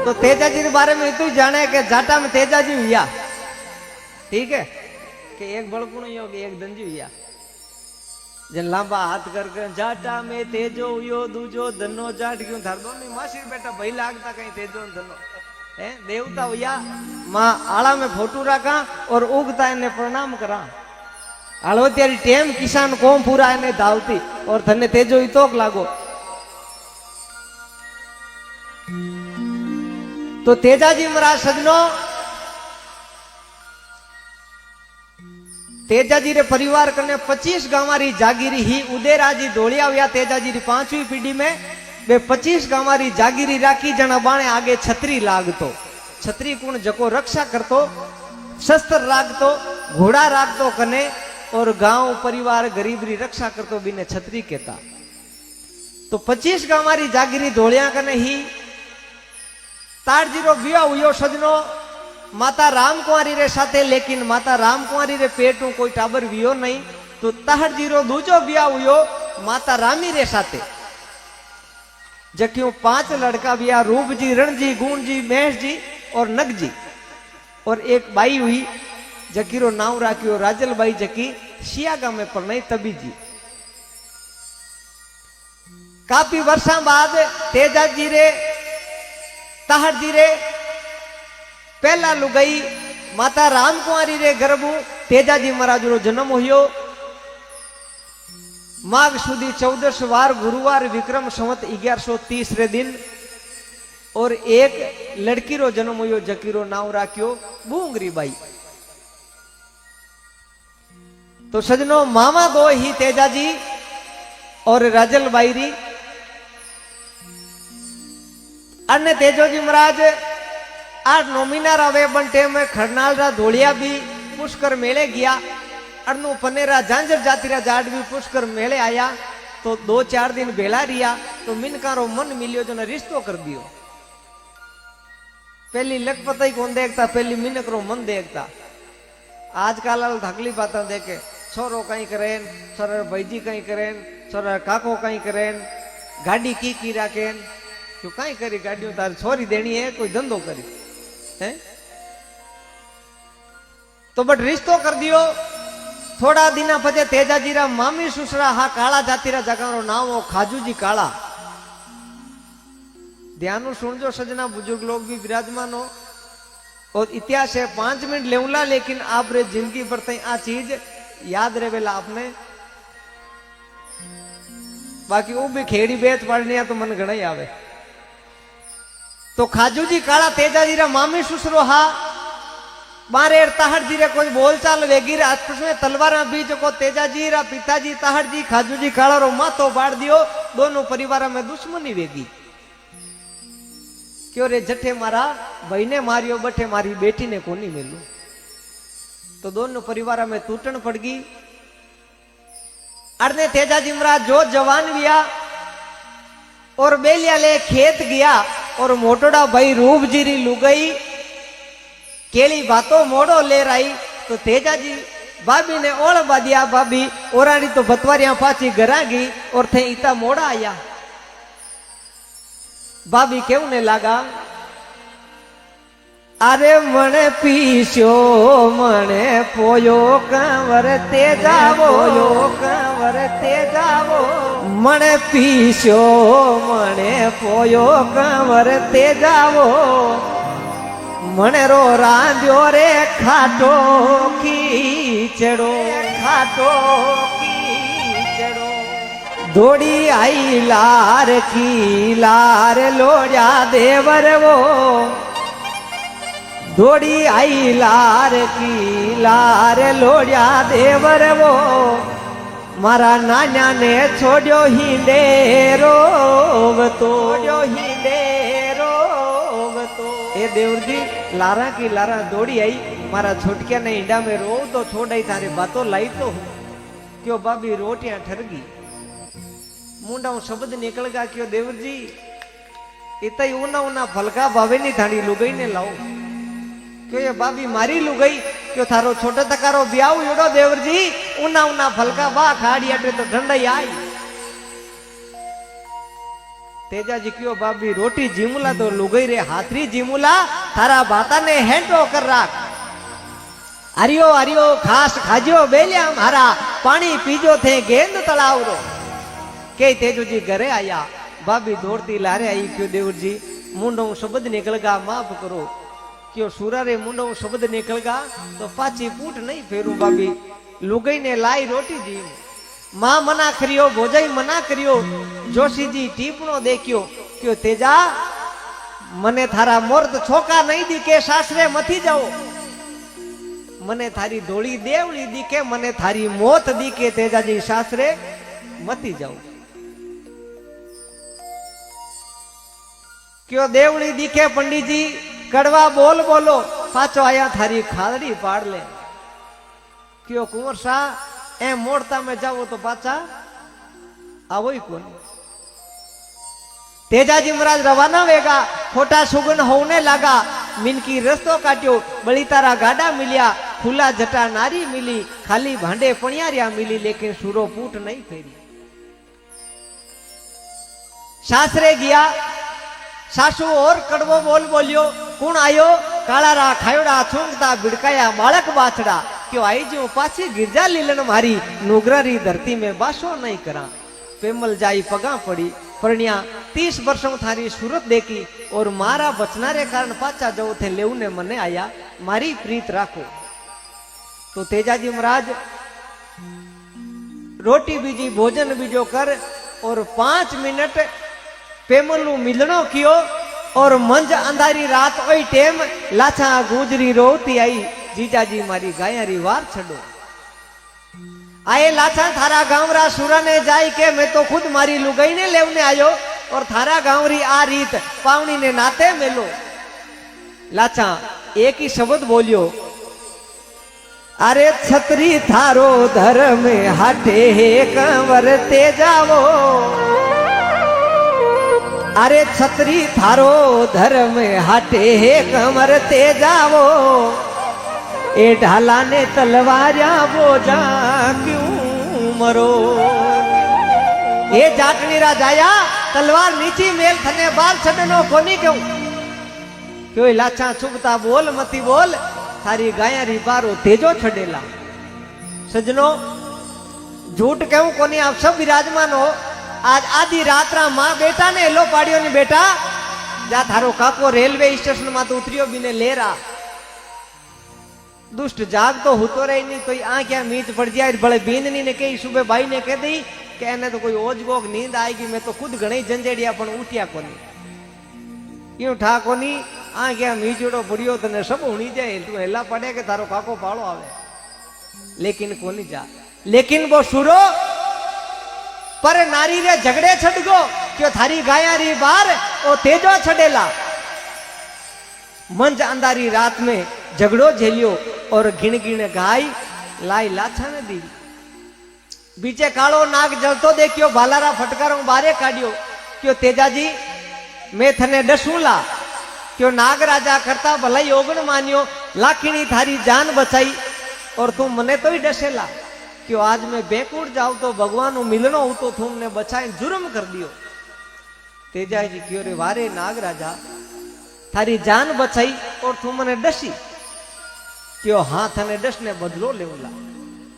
तो तेजाजी के बारे में इतना जाने कि जाटा में तेजाजी हुआ, ठीक है, कि एक बड़कुण हुआ कि एक दंजी हुआ। जन लांबा हाथ कर जाटा में तेजो हुयो दूजो धनो जाट क्यों थार दोनों मासी बेटा भाई लागता कहीं तेजो धनो है देवता हुआ। माँ आला में फोटू रखा और उगता इन्हें प्रणाम करा। आलो तेरी टेम किसान कोम पूरा इन्हें धावती और थने तेजो ही तोक लागो। तो तेजाजी महाराज सजनों, तेजाजी रे परिवार कने 25 गांवारी जागीरी ही उदयराजी धोलिया हुआ। तेजाजी री 5वीं पीढ़ी में वे 25 गांवारी जागीरी राखी। जना बाणे आगे छतरी लागतो, छतरी कुण जको रक्षा करतो, शस्त्र राखतो, घोड़ा राखतो कने और गांव परिवार गरीब री रक्षा करतो बिने छतरी कहता। तो 25 गांवारी जागीरी धोलिया कने ही तारजीरो विवाह हुयो सजनो माता राम कुंवारी रे साथे। लेकिन माता राम कुंवारी रे पेटू कोई टाबर वियो नहीं। तो ताहरजीरो दूजो विवाह हुयो माता रामी रे साथे। जक्यों 5 लड़का विया, रूप जी, रण जी, गुण जी, महेश जी और नग जी। और एक बाई हुई जकीरो नाम राख्यो राजल बाई, जकी सियागा में परनाई तबी जी। काफी वर्षा बाद तेजाजी रे ताहरजी रे पहला लुगाई माता राम कुंवारी रे गर्भू तेजाजी महाराज रो जन्म हुयो। माघ सुधी 14 वार गुरुवार विक्रम संवत 1130 रे दिन। और एक लड़की रो जन्म हुयो जकीरो नाम राख्यो बूंगरी बाई। तो सजनो मामा दो ही तेजाजी और राजल बाई री। अन्य तेजोजी महाराज 8-9 महीना रवे बंटे में खरनाल रा धोलिया भी पुष्कर मेले गया। अरनु पनेरा झांझर जातिरा जाट भी पुष्कर मेले आया। तो 2-4 दिन बेला रिया तो मिनका रो मन मिलियो जो ने रिश्तो कर दियो। पहली लखपत ही कौन देखता, पहली मिनक रो मन देखता। आजकल धकली बातें देखे छोरो कहीं करें, छोरा भाईजी कहीं करें, छोरा काको कहीं करें, गाड़ी की राखें, क्यों कहीं करी गाड़ियों तार छोरी देनी है, कोई धंधो करी है। तो बट रिश्तो कर दियो। थोड़ा दिना पचे तेजाजी रा मामी सुसरा हा काला जातिरा जगह रो नाम हो खाजूजी काला। ध्यान सुनजो सजना, बुजुर्ग लोग भी विराजमान हो। और इतिहास है 5 मिनट लेवला, लेकिन आप रे जिंदगी भर तई आ चीज याद रहेला आपने। बाकी वो भी खेड़ी बेच पड़नी तो मन घना ही आवे। तो खाजूजी काला तेजाजी रा मामी सुसरो हा बारे ताहरजी रे कोई बोलचाल वेगी रे आपस में तलवार बीच को तेजाजी रा पिताजी ताहरजी खाजूजी काला रो माथो बाड़ दियो। दोनों परिवार में दुश्मनी वेगी। क्यों रे जठे मारा भाई ने मारियो, बठे मारी बेटी ने कोनी मिलू। तो दोनों परिवार में टूटन पड़ गई। अरने तेजाजी महाराज जो जवान गया और बेलिया ले खेत गया। और मोटोड़ा भाई रूप जीरी लुगई केली बातों मोड़ो ले रही। तो तेजाजी भाभी ने ओल बादिया, भाभी ओरानी तो बतवारिया पाची घरा गई और थे इता मोड़ा आया। भाभी क्यों ने लगा, अरे मने पीछो मने पोयो कंवर तेजावो, कंवर तेजावो, मने पीछो मने पोयो कंवर तेजावो, मने रो रांध्यो रे खाटो कीचड़ो, खाटो कीचड़ो, दौड़ी आई लार की लार लोड़ा देवर वो, दौड़ी आई लार की लार लोड़ा देवर वो, मारा नान्या ने छोड़ो ही रोवतो, ए देवर जी लारा की लारा दौड़ी आई, मारा छोटकिया ने इंडा में रो तो छोड़ आई, थारे बातों लाई तो क्यों भाभी रोटियां ठरगी। मुंडा शब्द निकल गया क्यों देवर जी इतना ही ऊना ऊना फलका भावे नहीं थाड़ी लुगई ने लाओ। क्यों ये भाभी मारी लुगई क्यों थारो छोटा तकारो ब्याह योड़ो देवर जी ऊना ऊना फलका बा खाड़ी अटे तो ठंडाई आई। तेजाजी क्यों बाबी रोटी जीमुला तो लुगई रे हाथरी जीमुला थारा बाता ने हेंटो कर राख हरियो हरियो खास खाजो बेलिया मारा पानी पीजो थे गेंद तलाव रो के तेजो जी घरे आया बाबी दौड़ती लारे आई क्यों देवर जी मुंडो शब्द निकल गा माफ करो क्यों सूरा रे मुंडो शब्द निकल गा तो पाची पूट नहीं फेरू बाबी लुगई ने लाई रोटी जी मां मना करियो भोजाई मना करियो जोशी जी टीपणो देखियो क्यों तेजा मने थारा मोर्द छोका नहीं दिखे सासरे मथी जाओ मने थारी धोली देवली दिखे मने थारी मोत दिखे तेजाजी सासरे मती जाओ क्यों देवली दिखे पंडित जी कड़वा बोल बोलो पाचो आया थारी खादड़ी पाड़ ले क्यों कुंवर शाह ए मोड़ता में जाओ तो पाचा आवो ही कौन तेजाजी महाराज रवाना वेगा खोटा सुगन होने लगा मिनकी रस्तो काट्यो बड़ी तारा गाड़ा मिलिया खुला जटा नारी मिली खाली भांडे पणियारिया मिली लेकिन सूरो पूट नहीं फेरी सासरे गया सासू और कड़वो बोल बोलियो कौन आयो काला रा खायोड़ा छूंगता बिड़काया बालक बाछड़ा क्यों आई जो पाछी गिरजा लीलन मारी नुगरारी धरती में बासो नहीं करा पेमल जाई पगा पड़ी परण्या 30 वर्षों थारी सूरत देखी और मारा बचनारे कारण पाचा जो थे लेऊ ने मने आया मारी प्रीत राखो तो तेजाजी महाराज रोटी बीजी भोजन बीजो कर और 5 मिनट पेमलू मिलनो कियो और मंज अंधारी रात ओई टेम लाछा गुजरी रोती आई जीजाजी मारी गायरी वार छड़ो आए लाछा थारा गांवरा सूरा ने जाई के मैं तो खुद मारी लुगाई ने लेवने आयो और थारा गांवरी आ रीत पावनी ने नाते मेलो लाछा एक ही शब्द बोलियो अरे छतरी थारो धर्म हाटे कंवर ते जावो अरे छतरी थारो धर्म हाटे कंवर ते जावो ए ढाला ने तलवारिया बोझा क्यों मरो ए जाटनी राजाया तलवार नीची मेल थने बाल छडनो कोनी क्यों लाछा चुभता बोल मती बोल थारी गाया री बारो तेजो छडेला सजनो झूठ कहूं कोनी आप सब विराजमान हो आज आधी रात्रा मां बेटा ने एलो पाड़ियो ने बेटा जा थारो काको रेलवे स्टेशन में तो उतरियो बिने लेरा दुष्ट जाग तो होतो रही नहीं तो आ क्या मीच पड़ जाए बड़े बींदनी ने कही सुबह भाई ने कह दी कि एने तो कोई ओजगोग नींद आएगी मैं तो खुद घणी जंजेड़िया पण उठिया कोनी क्यों ठा कोनी आ क्या मीचड़ो पड़ियो तने सब हुणी जाए तू हेला पड़े के थारो काको पाड़ो आवे लेकिन कोनी जा लेकिन वो सुरो पर नारी रे झगड़े छड़ गो क्यों थारी गाया री बार ओ तेजो छड़ेला मंज अंधारी रात में झगड़ो झेलियो और गिण गिण गाय लाई लाछा ने दी बीचे कालो नाग जलतो देखियो भालारा फटकारो बारे काढ़ियो क्यों तेजाजी मैं थने डसूला क्यों नाग राजा करता भलाई ओगण मानियो लाखिणी थारी जान बचाई और तुम मने तो ही डसेला क्यों आज मैं बेकूड़ जाऊं तो भगवान मिलनो हूं तो तुमने बचाए जुर्म कर दियो तेजाजी क्यों रे वारे नाग राजा थारी जान बचाई और तू मने डसी क्यों हाथ ने डस ने बदलो लेवला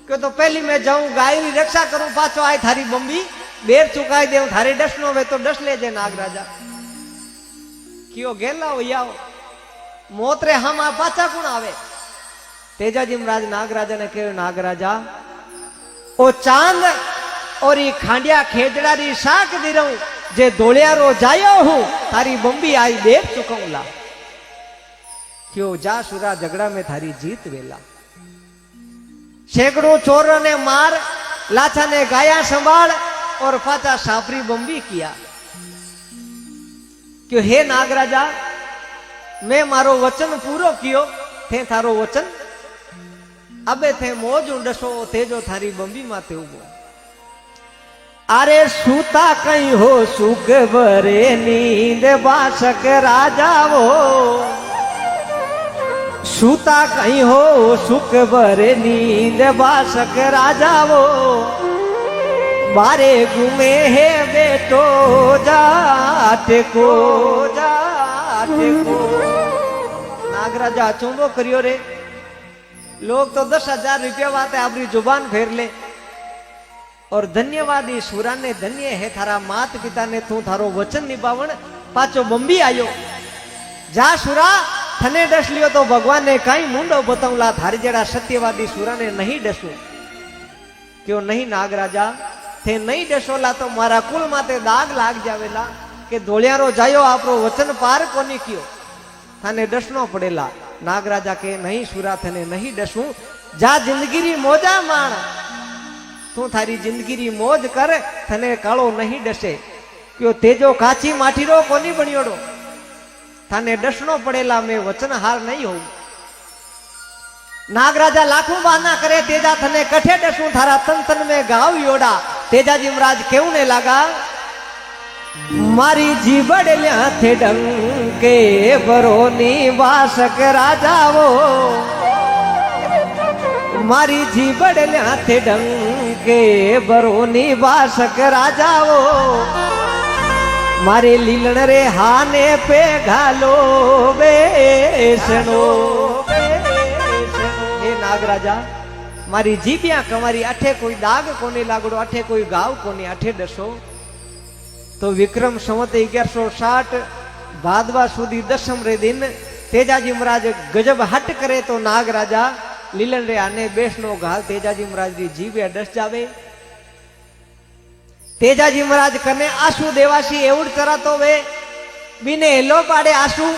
क्यों तो पहली मैं जाऊं गाय की रक्षा करूं पाछो आए थारी बम्बी बेर चुकाई दे थारी डस नो वे तो डस ले जे नाग राजा क्यों गेला हो याओ मोतरे हम आ पाछा कौन आवे तेजाजी महाराज नाग राजा ने कहो नाग राजा ओ चांद और ये खांडिया खेजड़ा री शाक दी रहूं जे दौड़िया रो जायो हूं थारी बम्बी आई देख चुकाऊंला क्यों जा सुरा झगड़ा में थारी जीत वेला सैकड़ों चोर ने मार लाछा ने गाया संभाल और पाचा सापरी बम्बी किया क्यों हे नागराजा मैं मारो वचन पूरो कियो थे थारो वचन अबे थे मोज डसो तेजो थारी बम्बी माते उगो अरे सूता कहीं हो सुख बरे नींद बासक राजा वो सूता कहीं हो सुख बरे नींद बासक राजा वो बारे घूमे है बेटो जाटे को जाटे को। नागराजा चुंबो करियो रे। लोग तो 10,000 रुपया वाते आपरी जुबान फेर ले। और धन्यवाद ईश्वरा ने, धन्य है थारा मात पिता ने, तू थारो वचन निभावण पाचो बंबी आयो। जा सुरा थने डस लियो तो भगवान ने कई मुंडो बतावला, थारी जड़ा सत्यवादी सुरा ने नहीं डसू। क्यों नहीं नागराजा, थे नहीं डसोला तो मारा कुल माते दाग लाग जावेला के धोलियारो जायो आपरो वचन पार कोनी कियो, थाने डसनो पड़ेला। नागराजा के नहीं सुरा थने नहीं डसू, जा जिंदगी री मौजा माण, तू थारी जिंदगी री मौज कर, थने कालो नहीं डसे। क्यों तेजो काची माटीरो कोनी बनियोड़ो, थाने डसनो पड़ेला, मैं वचन हार नहीं होऊं। नागराजा लाखों बहाना करे, तेजा थने कठे डसू, थारा तन तन में गाव योड़ा। तेजा जी महाराज केवने ने लगा, मारी जीवड़ लिया थे डंके बरोनी वासक राजावो, मारी जीवड़ लिया थे डंके बरोनी वासक राजावो, मारे लीलन रे हाने पे घालो बेसनो। हे नागराजा मारी जीबिया कमारी अठे कोई दाग कोने लागड़ो, अठे कोई गाव कोने, अठे डसो। तो विक्रम संवत 1160 भादवा सुधी 10 रे दिन तेजाजी महाराज गजब हट करे तो नागराजा लीलन रे आने बेसनो घाल तेजाजी महाराज री जीबिया डस जावे। तेजाजी महाराज कने आंसू देवासी एवड करातो वे, बीने हेलो पाड़े आंसू,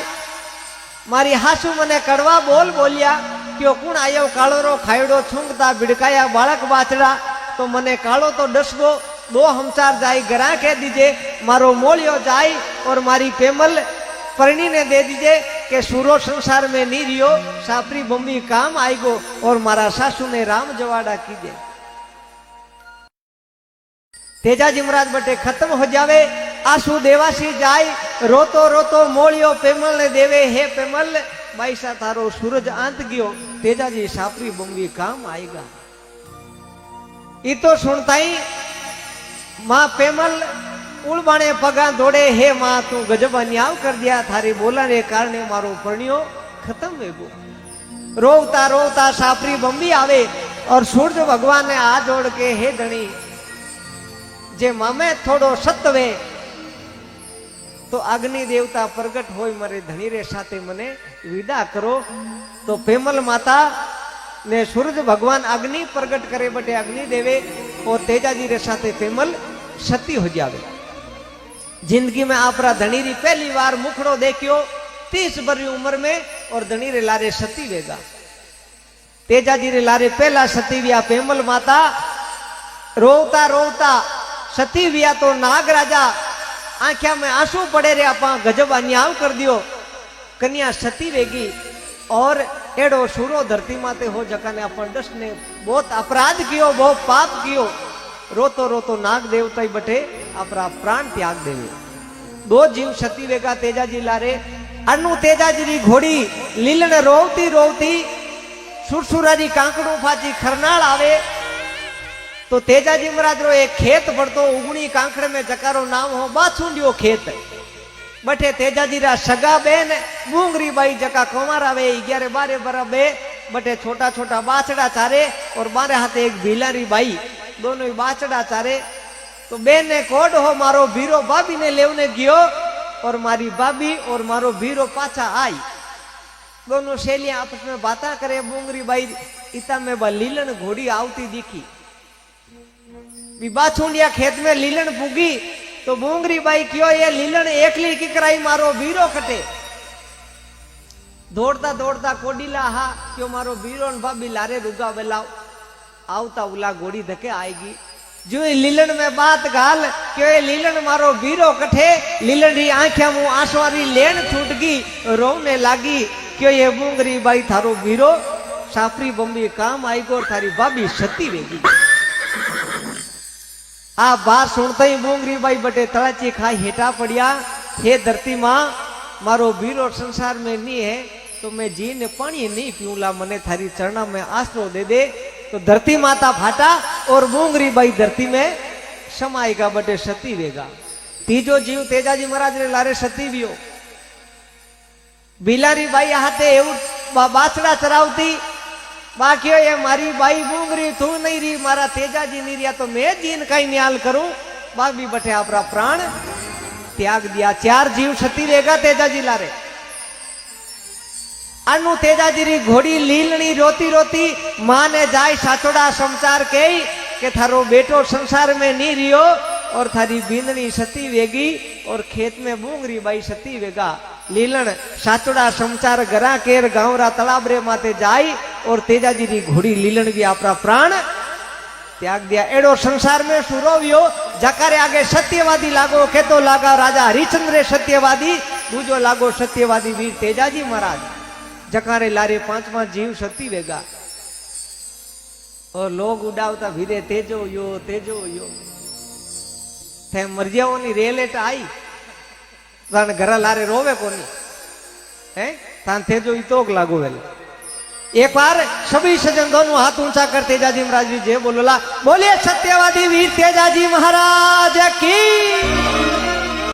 मारी हासू मने कड़वा बोल बोलिया। क्यों कुण आयो काळोरो खायड़ो छूंगता बिड़काया बालक बाचड़ा, तो मने काळो तो डसगो, 2 हमचार जाई गरा कह दीजे, मारो मोलियो जाई और मारी पेमल परणी ने दे दीजे के सूरो संसार में नी रियो, सापरी बम्बी काम आईगो, और मारा सासू ने राम जवाड़ा कीजे। तेजाजी महाराज बटे खत्म हो जावे, आंसू देवासी जाय, रोतो रोतो मोलियो पेमल ने देवे, हे पेमल बाईसा तारो सूरज आंत गयो, तेजाजी सापरी बम्बी काम आएगा। इतो सुनता ही मां पेमल उलबाने पगा दौड़े, हे मां तू गजब अन्याय कर दिया, थारे बोला ने कारणे मारो परणियो खत्म वेगो। रोवता रोवता सापरी बम्बी आवे और सूरज भगवान ने हाथ जोड़ के, हे धणी जे मामे थोड़ो सत्वे तो अग्नि देवता प्रगट होय मरे धनी रे साथे मने विदा करो। तो पेमल माता ने सूरज भगवान अग्नि प्रगट करे बटे अग्नि देवे, और तेजाजी रे साथे पेमल सती हो जावे। जिंदगी में आपरा धनी री पहली बार मुखड़ो देखियो 30 बरी उम्र में, और धनी रे लारे सती वेगा। तेजाजी रे लारे पहला सती विया पेमल माता, रोवता रोवता सती विया तो नागराजा आंख्या में आंसू पड़े रे, आपा गजब अन्याय कर दियो, कन्या सती वेगी। और एड़ो सूरो धरती माते हो जका ने अपन दस ने बहुत अपराध कियो, बहुत पाप कियो। रोतो रोतो नाग देवता ही बटे अपना प्राण त्याग देवे। 2 जीव सती वेगा तेजाजी लारे। अनु तेजाजी री घोड़ी लीलन रोवती रोवती सुरसुरारी कांकड़ू फाची खरनाल आवे, तो तेजाजी महाराज रो एक खेत पड़तो, उगणी कांकड़ में जकारो नाम हो बाछुंडियो खेत। बटे तेजाजी रा सगा बेन बूंगरी बाई जका कुमार आवे 11-12 बराबे, बटे छोटा छोटा बाछड़ा चारे, और बारे हाथे एक भीलारी बाई, दोनों ही बाछड़ा चारे। तो बेन ने कोड हो मारो भीरो भाभी ने लेवने गयो, और मारी भाभी और मारो भीरो पाछा आई। दोनों सहेलियां आपस में बातें करे। बूंगरी बाई इता में बा लीलन घोड़ी आवती दिखी। बाछुंडिया खेत में लीलन पुगी, तो बूंगरी बाई क्यों ये लीलन एकली की कराई मारो बीरो कटे। दौड़ता दौड़ता कोडीला हा क्यों मारो बीरो न भाभी लारे रुगा बेलाओ। आवता उला घोड़ी धके आएगी। जो लीलन में बात गाल क्यों ये लीलन मारो बीरो कठे। लीलन री आंखिया मुंह आंसुआरी लेन छूट गई, रोने लागी क्यों ये बूंगरी बाई थारो बीरो साफरी बम्बी काम आई गो, थारी भाभी सती वेगी। आ बात सुनते ही बूंगरी बाई बटे तड़ाची खाई हेटा पड़िया। हे धरती माँ मारो बीरो संसार में नहीं है, तो मैं जी ने पानी नहीं पीऊला, मने थारी चरणा में आसरो दे दे। तो धरती माता फाटा और बूंगरी बाई धरती में समायगा बटे सती वेगा। तीजो जीव तेजाजी महाराज रे लारे सती वियो। बिलारी बाई हाथे एवं बाछड़ा चरावती बाकियो ये मारी बाई बूंगरी तू नहीं री मारा तेजाजी नहीं रिया तो मैं जीन कई न्याल करूं बाबी बटे आपरा प्राण त्याग दिया। 4 जीव सती वेगा तेजाजी लारे। अनु तेजाजी री घोड़ी लीलनी रोती रोती मां ने जाय साचोड़ा समाचार के थारो बेटो संसार में नहीं रियो और थारी बींदनी सती वेगी और खेत में बूंगरी बाई सती वेगा। लीलन साचोड़ा समाचार गरा केर गांवरा तलाबरे माते जाई और तेजाजी री घोड़ी लीलन भी आपरा प्राण त्याग दिया। एडो संसार में सुरोवियो जकारे आगे सत्यवादी लागो के तो लागा राजा हरिश्चंद्र सत्यवादी दूजो लागो सत्यवादी वीर तेजाजी महाराज। जकारे लारे 5 जीव सती वेगा और लोग उड़ावता भीरे तेजो यो थे मरजियाओनी रेलेट आई तान घर लारे रोवे कोनी है तान तेजो इतोक लागू वेल। एक बार सभी सजन दोनों हाथ ऊंचा कर तेजाजी महाराज जी जय बोलोला। बोलिए सत्यवादी वीर तेजाजी महाराज की।